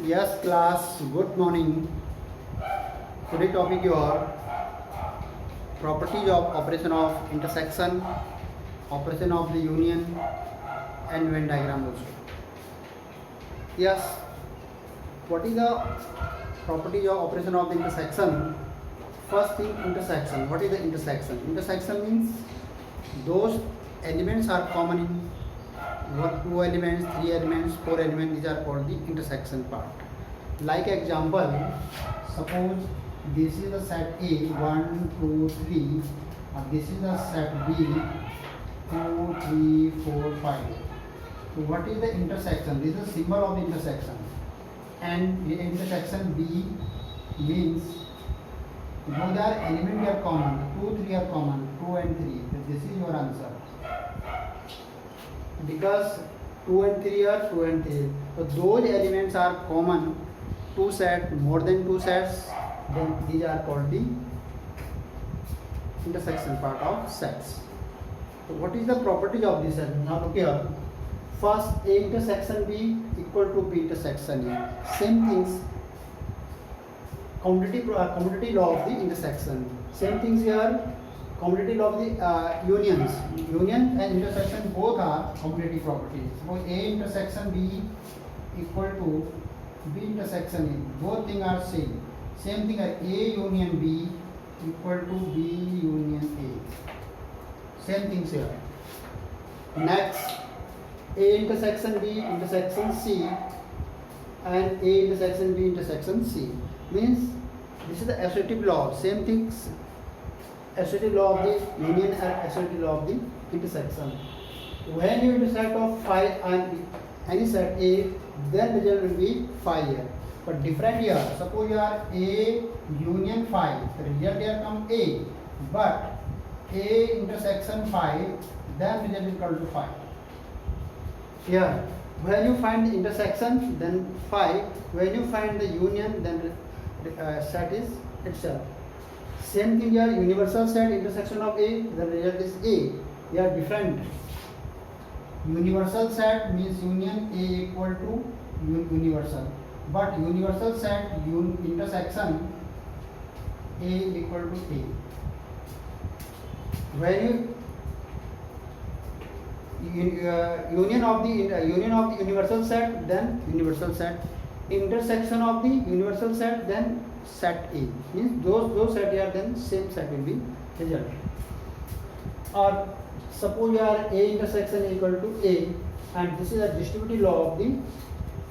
Yes, class. Good morning. Today topic your properties of operation of intersection, operation of the union, and Venn diagram also. Yes. What is the property of operation of the intersection? First thing, intersection. What is the intersection? Intersection means those elements are common in two elements, three elements, four elements. These are called the intersection part. Like example, suppose this is the set A 1, 2, 3, and this is the set B 2, 3, 4, 5. So what is the intersection? This is the symbol of the intersection. And the intersection B means those are elements are common, 2, 3 are common, 2 and 3. So this is your answer. Because 2 and 3 are 2 and 3. So those elements are common, two sets, more than two sets, then these are called the intersection part of sets. So what is the property of this set? Now look here. First, A intersection B equal to B intersection A. Same things, commutative law of the intersection. Same things here, commutative law of the unions. Union and intersection both are commutative properties. So A intersection B equal to B intersection A. Both things are same. Same thing as A union B equal to B union A. Same things here. Next, A intersection B intersection C and A intersection B intersection C. Means this is the associative law. Same things, associative law of the union and associative law of the intersection. When you intersect of phi and any set A, then result will be phi here. But different here. Suppose you are A union phi, the result here come A. But A intersection phi, then result is equal to phi. Here, when you find the intersection, then phi. When you find the union, then set is itself. Same thing here, universal set intersection of A, the result is A. They are different. Universal set means union A equal to universal. But universal set intersection A equal to A. When you union of the universal set, then universal set. Intersection of the universal set, then set A. Means those set here, then same set will be result. Or suppose you are A intersection equal to A, and this is a distributive law of the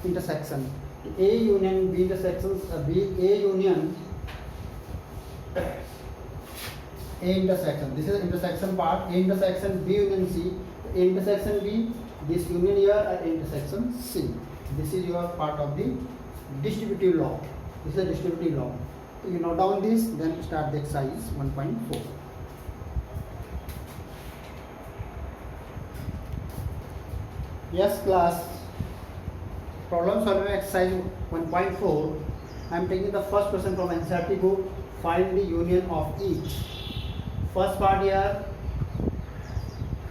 intersection. A union B intersections A union A intersection. This is the intersection part. A intersection B union C. A intersection B, this union here at intersection C. This is your part of the distributive law. This is a distributive law. So you note down this, then start the exercise 1.4. Yes, class. Problem solving exercise 1.4. I am taking the first question from NCERT book. Find the union of each. First part here,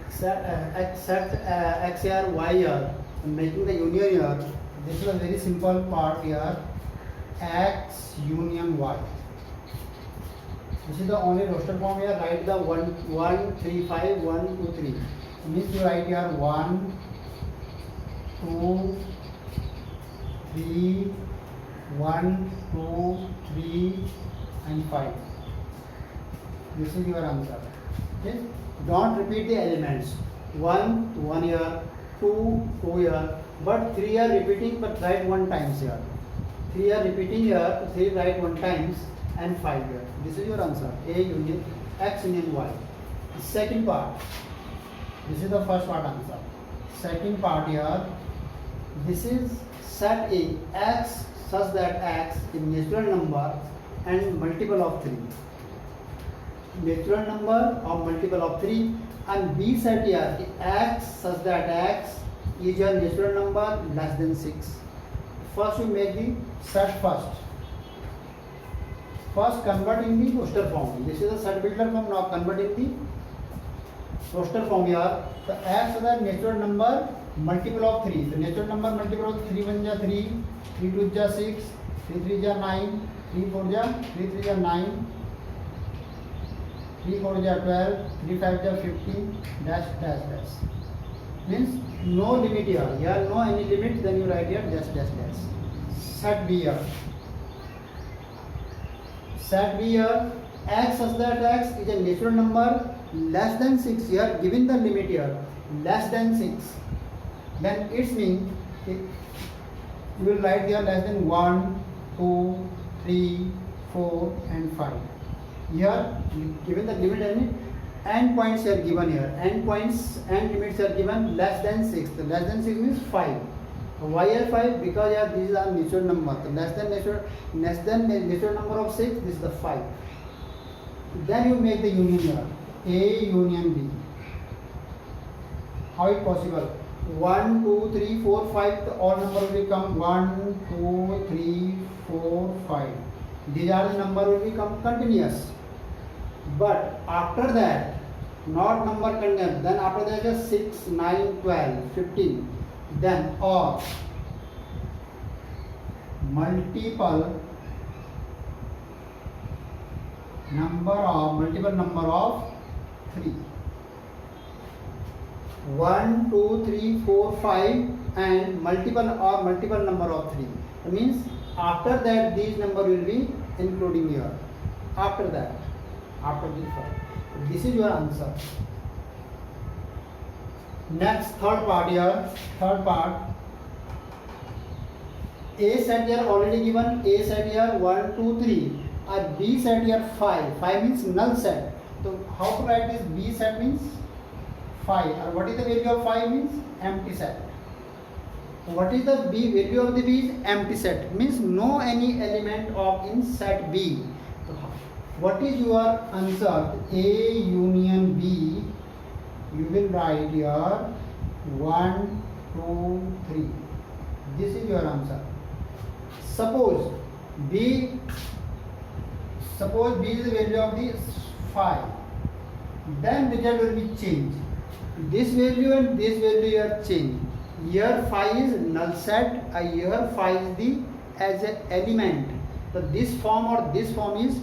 set x here, y here. I'm making the union here. This is a very simple part here. X union y. This is the only roster form here. Write the 1, 3, 5, 1, 2, 3. Means you write here 1, 2, 3, 1, 2, 3, and 5. This is your answer. Okay. Don't repeat the elements. 1 here, 2 here, but 3 are repeating, but write 1 times here. 3 are repeating here, 3 write 1 times, and 5 here. This is your answer. A union X union Y. The second part. This is the first part answer. Second part here. This is set A X such that X is natural number and multiple of 3. Natural number or multiple of 3, and B set here X such that X is a natural number less than 6. First you make the set first. First convert in the roster form. This is a set builder form. Now convert in the roster form here. So X is the natural number multiple of 3. The natural number multiple of 3 1 ja 3, 3 2 ja 6, 3 3 ja 9, 3 4 ja 3 3 ja 9, 3 4 ja 12, 3 5 ja 15, dash dash dash. Means no limit here. Here no any limit, then you write here dash dash dash. Set B here. Set B here. X such that x is a natural number less than 6. Here given the limit here less than 6. Then it means you will write here less than 1, 2, 3, 4 and 5. Here given the limit and points are given here. End points and limits are given less than 6. The less than 6 means 5. Why are 5? Because here these are natural number. The less than natural number of 6, this is the 5. Then you make the union here. A union B. How it possible? 1, 2, 3, 4, 5. All number will become 1, 2, 3, 4, 5. These are the number will become continuous. But after that, not number continuous. Then after that is 6, 9, 12, 15. Then or multiple number of 3. 1, 2, 3, 4, 5 and multiple number of 3. That means after that these number will be including here. After that, after this one. This is your answer. Next third part here. Third part. A set here already given. A set here 1, 2, 3. And B set here 5. 5 means null set. So how to write this? B set means 5. And what is the value of 5 means? Empty set. What is the B value of the B is empty set. Means no any element of in set B. So what is your answer? A union B. You will write here 1, 2, 3. This is your answer. Suppose B is the value of the 5. Then result will be changed. This value and this value are changed. Here 5 is null set. Here 5 is the as an element. So this form or this form is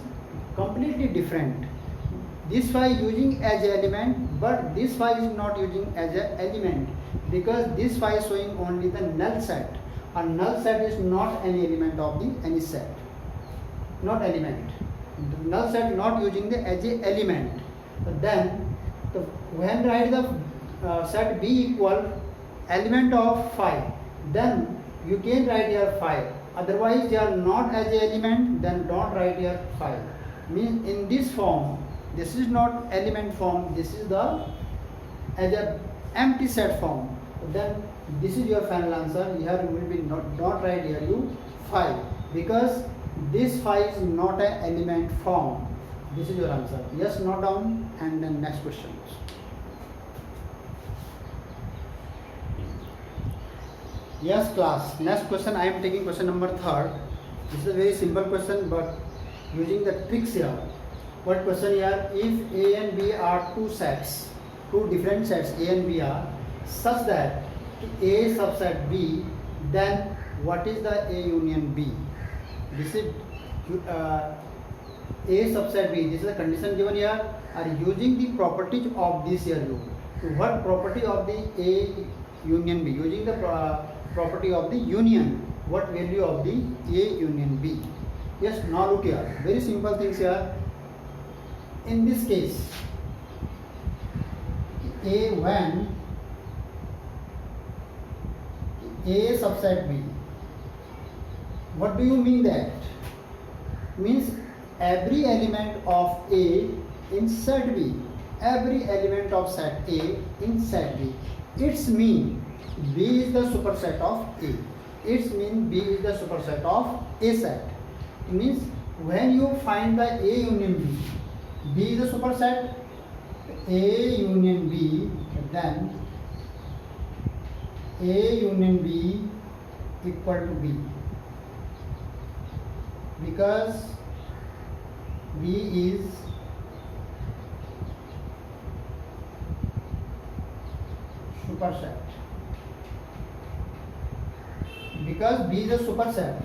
completely different. This 5 using as an element, but this 5 is not using as an element because this 5 is showing only the null set. A null set is not any element of the any set. Not element. The null set not using the as a element. But then when write the set B equal element of 5, then you can write here 5. Otherwise they are not as a element, then don't write here 5. Means in this form, this is not element form, this is the as a empty set form. Then this is your final answer. Here you will be not write here you 5 because this 5 is not an element form. This is your answer. Yes, note down and then next question. Yes class, next question I am taking question number 3rd. This is a very simple question but using the tricks here. What question here? If A and B are two sets, two different sets A and B are such that A subset B, then what is the A union B? This is A subset B. This is the condition given here. Are using the properties of this here. So what property of the A union B? Using the property of the union. What value of the A union B? Yes, now look here. Very simple things here. In this case, A when A subset B. What do you mean that? Means every element of A in set B. Every element of set A in set B. Its mean B is the superset of A. Its mean B is the superset of A set. It means when you find the A union B, B is the superset, A union B, then A union B equal to B because B is superset. because B is a superset.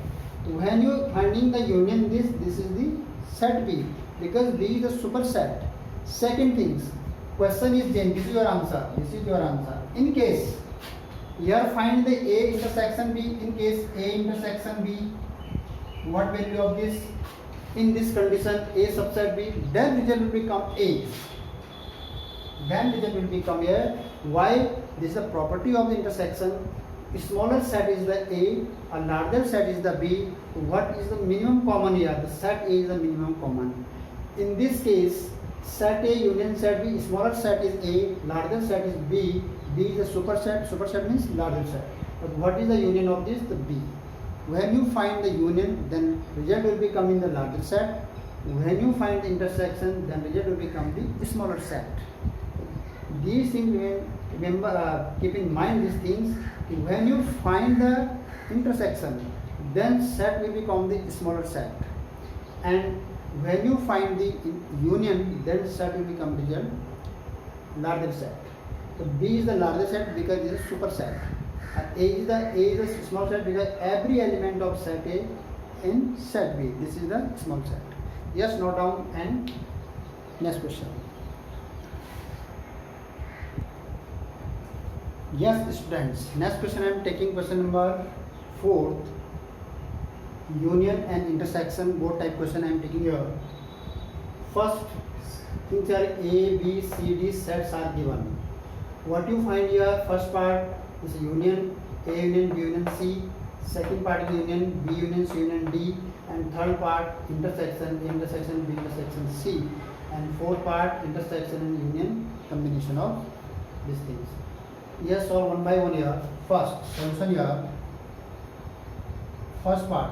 When you finding the union this is the set B, because B is a superset. Second things, question is changed. This is your answer. This is your answer. In case here find the A intersection B. In case A intersection B, what value of this? In this condition A subset B, then result will become A. Then result will become A. Why? This is the property of the intersection. A smaller set is the A larger set is the B. What is the minimum common here? The set A is the minimum common. In this case, set A union set B, smaller set is A, larger set is B. B is a superset. Superset means larger set. But what is the union of this? The B. When you find the union, then result will become in the larger set. When you find the intersection, then result will become the smaller set. These things, remember, keep in mind these things. When you find the intersection, then set will become the smaller set. And when you find the union, then set will become the larger set. So B is the larger set because it is a superset. A is the small set because every element of set A in set B. This is the small set. Yes, note down and next question. Yes, students. Next question I am taking question number 4. Union and intersection, both type question I am taking here. First things are A, B, C, D sets are given. What you find here? First part is union, A union, B union, C. Second part is union, B union, C union, D. And third part intersection, A intersection, B intersection, C. And fourth part intersection and union, combination of these things. Yes, solve one by one here. First solution here. First part,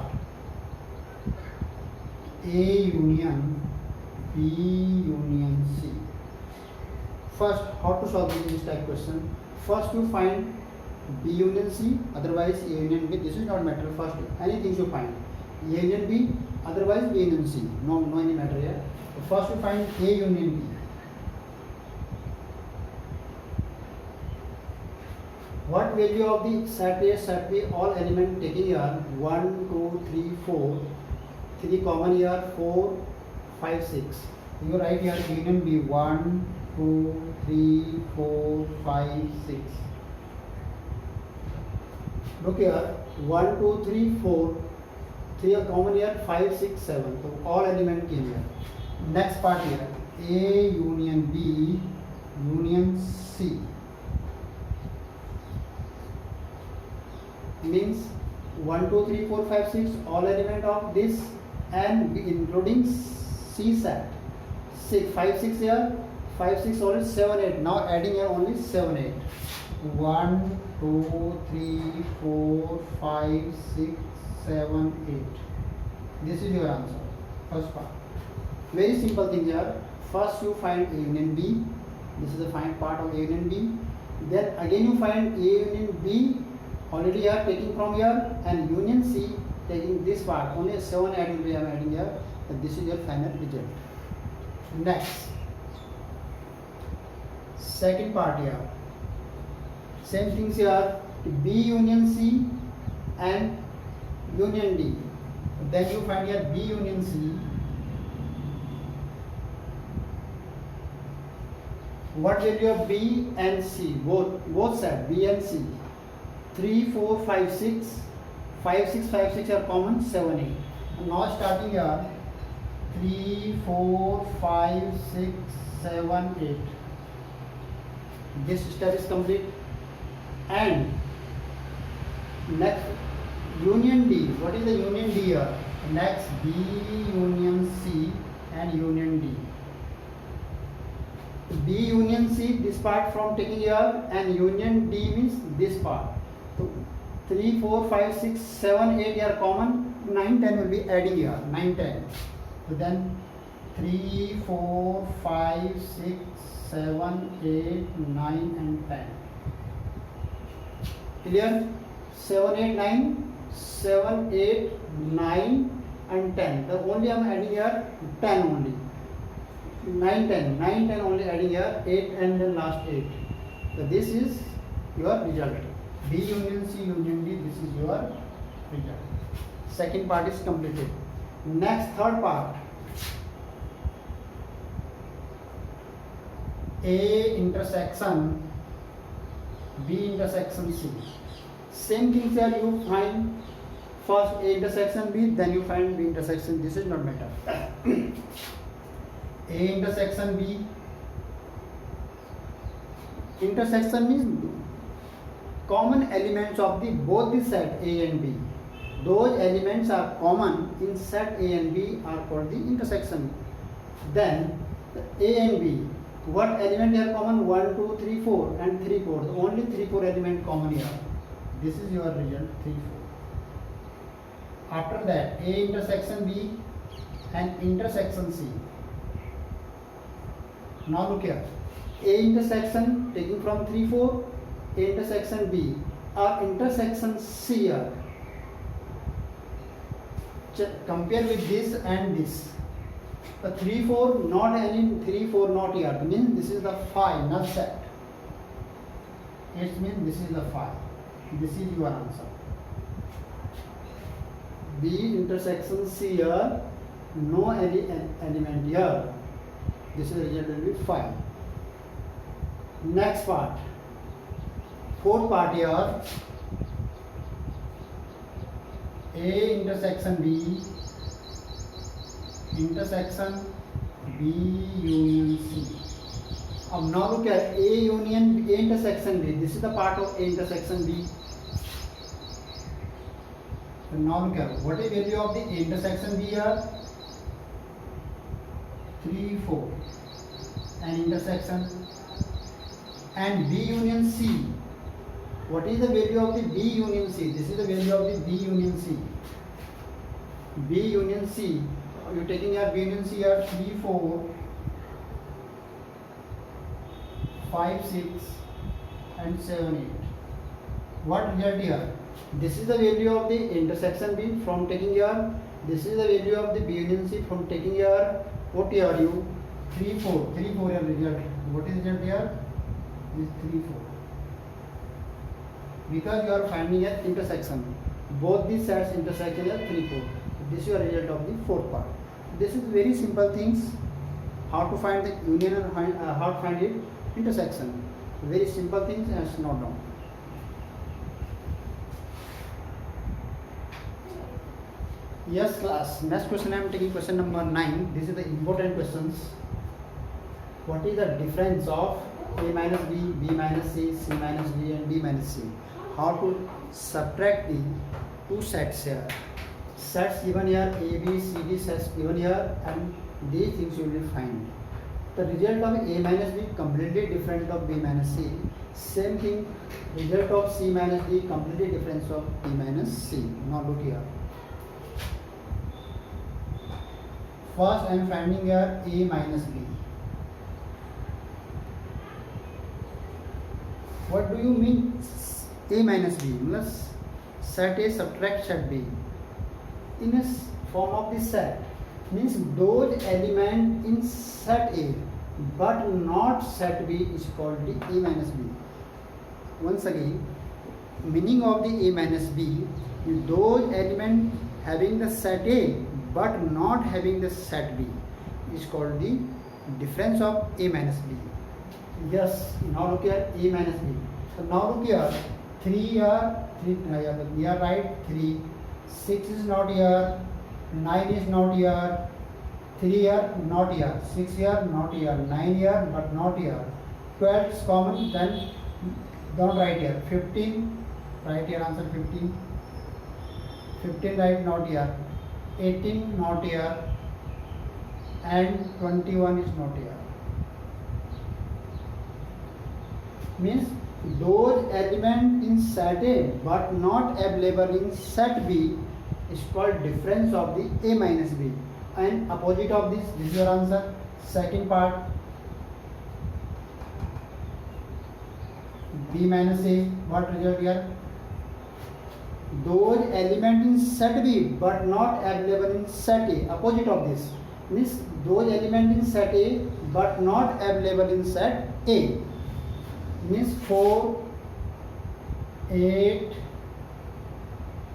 A union, B union, C. First, how to solve this type question? First, you find B union C, otherwise A union B. This is not matter. First, anything you find A union B, otherwise B union C. No any matter here. First, you find A union B. What value of the set A, set B, all element taking here 1, 2, 3, 4. 3 common here 4, 5, 6. You write here union B 1, 2, 3, 4, 5, 6. Look here 1, 2, 3, 4. 3 are common here 5, 6, 7. So all element came here. Next part here A union B union C. Means 1, 2, 3, 4, 5, 6 all element of this and including C set. 6, 5, 6 here, 5, 6 only 7, 8. Now adding here only 7, 8. 1, 2, 3, 4, 5, 6, 7, 8. This is your answer. First part. Very simple thing here. First you find A union B. This is the find part of A union B. Then again you find A union B. Already you are taking from here, and union C taking this part. Only 7 8 will be adding here. And this is your final result. Next, second part here. Same things here. B union C and union D. Then you find here B union C. What value of B and C? Both side B and C. 3, 4, 5, 6. 5, 6, 5, 6 are common, 7, 8. And now starting here 3, 4, 5, 6, 7, 8. This step is complete. And next union D. What is the union D here? Next B union C and union D. B union C, this part from taking here, and union D means this part. So 3, 4, 5, 6, 7, 8 are common. 9, 10 will be adding here. 9, 10. So then 3, 4, 5, 6, 7, 8, 9 and 10. Clear? 7, 8, 9, 7, 8, 9 and 10. The only I am adding here 10 only. 9, 10. 9, 10 only adding here 8 and then last 8. So this is your result. B union C union D, this is your Second part is completed. Next, third part. A intersection B intersection C. Same things here, you find first A intersection B, then you find B intersection. This is not matter. A intersection B. Intersection means common elements of the both the set A and B. Those elements are common in set A and B are called the intersection. Then A and B. What element are common? 1, 2, 3, 4 and 3, 4. Only 3, 4 element common here. This is your result 3, 4. After that, A intersection B and intersection C. Now look here. A intersection taking from 3, 4, A intersection B or intersection C here. Compare with this and this. The 3, 4 not any 3, 4 not here. Means this is the phi, not set. It means this is the phi. This is your answer. B intersection C here, no any element here. This is the result will be phi. Next part. Fourth part here. A intersection B intersection B union C. Now look at A union A intersection B. This is the part of A intersection B. So now look at what is value of the A intersection B here? 3, 4 and intersection and B union C. What is the value of the B union C? This is the value of the B union C. B union C. You taking your B union C here 3, 4, 5, 6 and 7, 8. What result here? This is the value of the intersection B from taking here. This is the value of the B union C from taking here. What here you? 3, 4. 3, 4 your result. What is the result here? This 3, 4. Because you are finding an intersection. Both these sets intersect here 3, 4. This is your result of the fourth part. This is very simple things. How to find the union and how to find it intersection. Very simple things and it's not wrong. Yes class. Next question I am taking question number 9. This is the important questions. What is the difference of A minus B, B minus C, C minus D and D minus C? How to subtract the two sets here. Sets given here A, B, C, D sets given here and these things you will find. The result of A minus B completely different of B minus C. Same thing, result of C minus D completely different of B minus C. Now look here. First I am finding here A minus B. What do you mean A minus B? Plus set A subtract set B. In a form of the set means those element in set A but not set B is called the A minus B. Once again, meaning of the A minus B is those element having the set A but not having the set B is called the difference of A minus B. Yes, now look here A minus B. So now look here 3 here, 3 here right 3, 6 is not here, 9 is not here, 3 here not here, 6 here not here, 9 here but not here, 12 is common, then don't write here, 15 write here answer 15, 15 write not here, 18 not here and 21 is not here. Means those elements in set A but not available in set B is called difference of the A minus B. And opposite of this is your answer. Second part B minus A. What result here? Those elements in set B but not available in set A. Opposite of this means those elements in set A but not available in set A. Means 4, 8,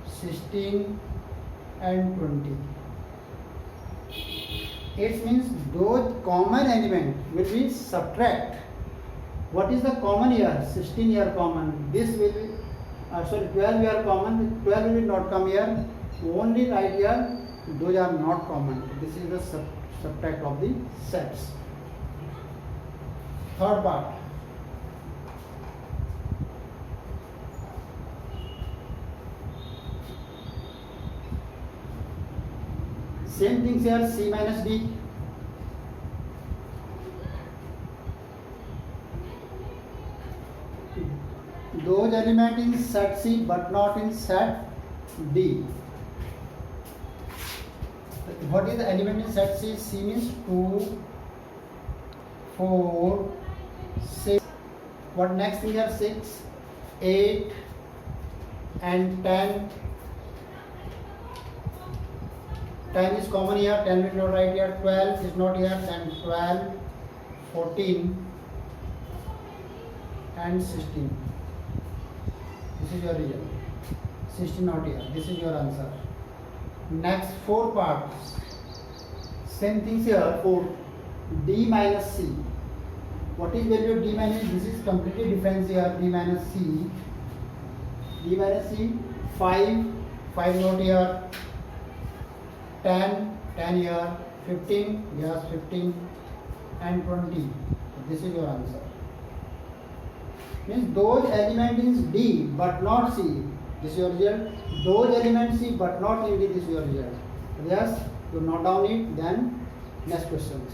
16 and 20. It means those common element will be subtract. What is the common here? 16 here common. This will be, 12 here common. 12 will not come here. Only right here, those are not common. This is the subtract of the sets. Third part. Same things here, C minus D. Those element in set C but not in set D. What is the element in set C? C means 2, 4, 6. What next thing here? 6, 8 and 10. 10 is common here, 10 will not write here, 12 is not here, then 12, 14 and 16. This is your result. 16 not here, this is your answer. Next 4 parts. Same things here, 4. D minus C. What is value of D minus? This is completely different here, D minus C. D minus C, 5, 5 not here. 10, 10 here, 15, yes 15 and 20. This is your answer. Means those elements in D but not C. This is your result. Those elements C but not in D. This is your result. Yes, you note down it. Then next questions.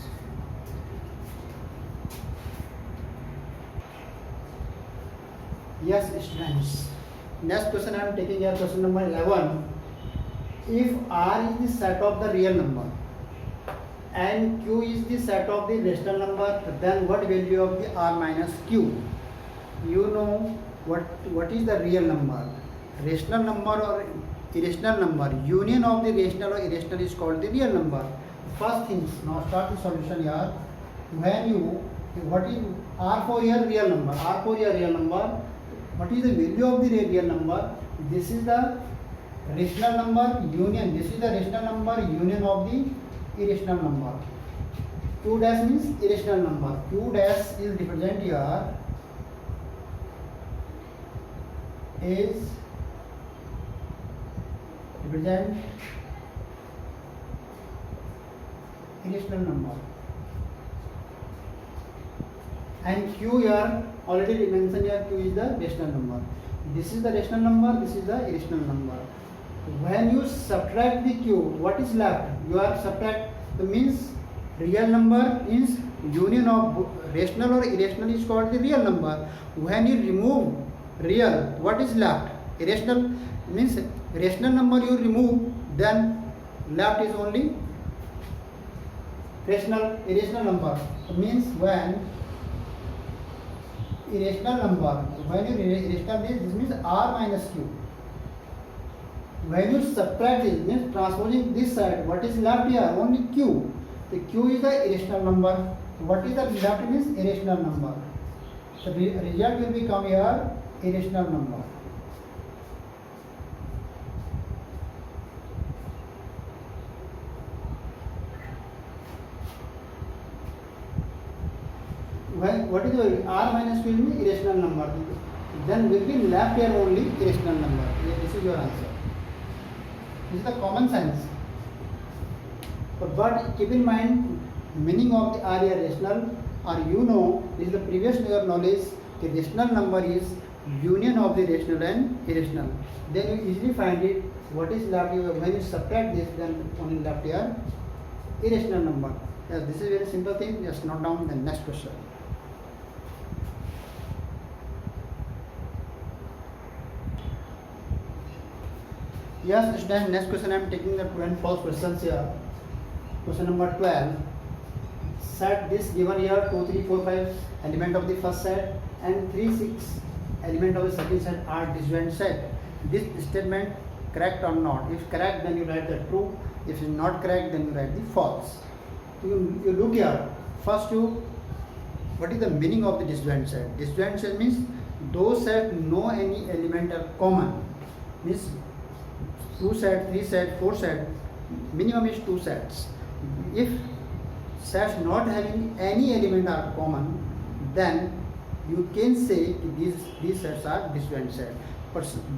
Yes, students. Next question I am taking here, question number 11. If R is the set of the real number and Q is the set of the rational number, then what value of the R minus Q? You know what is the real number? Rational number or irrational number? Union of the rational or irrational is called the real number. First things, now start the solution here. When you, what is R4 here real number? R4 here real number. What is the value of the real number? This is the rational number union. This is the rational number union of the irrational number. Q dash means irrational number. Q dash is represent here is represent irrational number. And Q here already mentioned here, Q is the rational number. This is the rational number, this is the irrational number. When you subtract the Q, what is left? You are subtract, means real number means union of rational or irrational is called the real number. When you remove real, what is left? Irrational means rational number you remove, then left is only irrational number. Means when irrational number, when you irrational this means R minus Q. When you subtract this, means transposing this side, what is left here? Only Q. The Q is the irrational number. What is the left means irrational number. So the result will become here irrational number. When what is the R minus Q means irrational number. Then will be left here only irrational number. This is your answer. This is the common sense. But keep in mind meaning of the R here rational, or you know, this is the previous year knowledge, the rational number is union of the rational and irrational. Then you easily find it what is left here. When you subtract this, then only left here irrational number. Yes, this is very simple thing. Just note down the next question. Yes, student, next question I am taking the 2 and false questions here. Question number 12. Set this given here 2, 3, 4, 5 element of the first set and 3, 6 element of the second set are disjoint set. This statement correct or not? If correct, then you write the true. If it is not correct, then you write the false. So you look here. First what is the meaning of the disjoint set? Disjoint set means those set no any element are common. Means 2 set, 3 set, 4 set, minimum is 2 sets. If sets not having any element are common, then you can say these sets are disjoint set.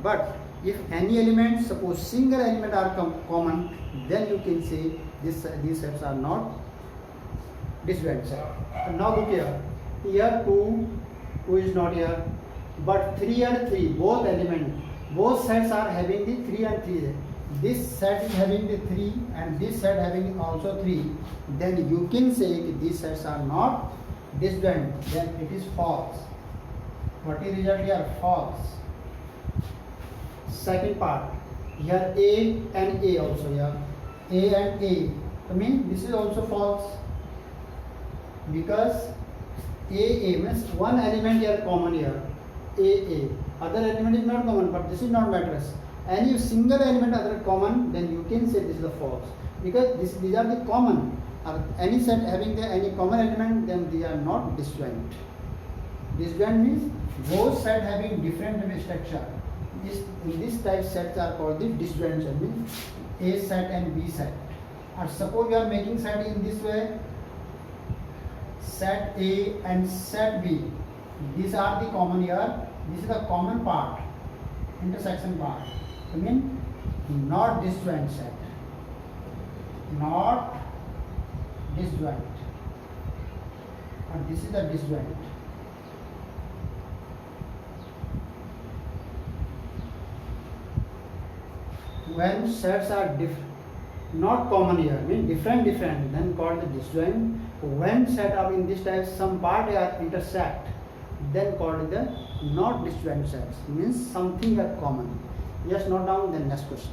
But if any element, suppose single element are common, then you can say these sets are not disjoint set. Now look here. Here 2 is not here, but 3 and 3, both element, both sets are having the 3 and 3. This set is having the 3 and this set having also 3. Then you can say these sets are not disjoint. Then it is false. What is result here? False. Second part. Here A and A also here. A and A. I mean this is also false. Because A means one element here common here. A. Other element is not common, but this is not matters. Any single element other common, then you can say this is the false. Because these are the common. Any set having any common element, then they are not disjoint. Disjoint means both set having different structure. In this type sets are called the disjoint set, means A set and B set. Or suppose you are making set in this way, set A and set B. These are the common here. This is the common part, intersection part. I mean not disjoint set. Not disjoint. And this is the disjoint. When sets are not common here, mean different, then called the disjoint. When set up in this type, some part are intersect, then called the not disjoint sets. Means something are common. Just note down the next question.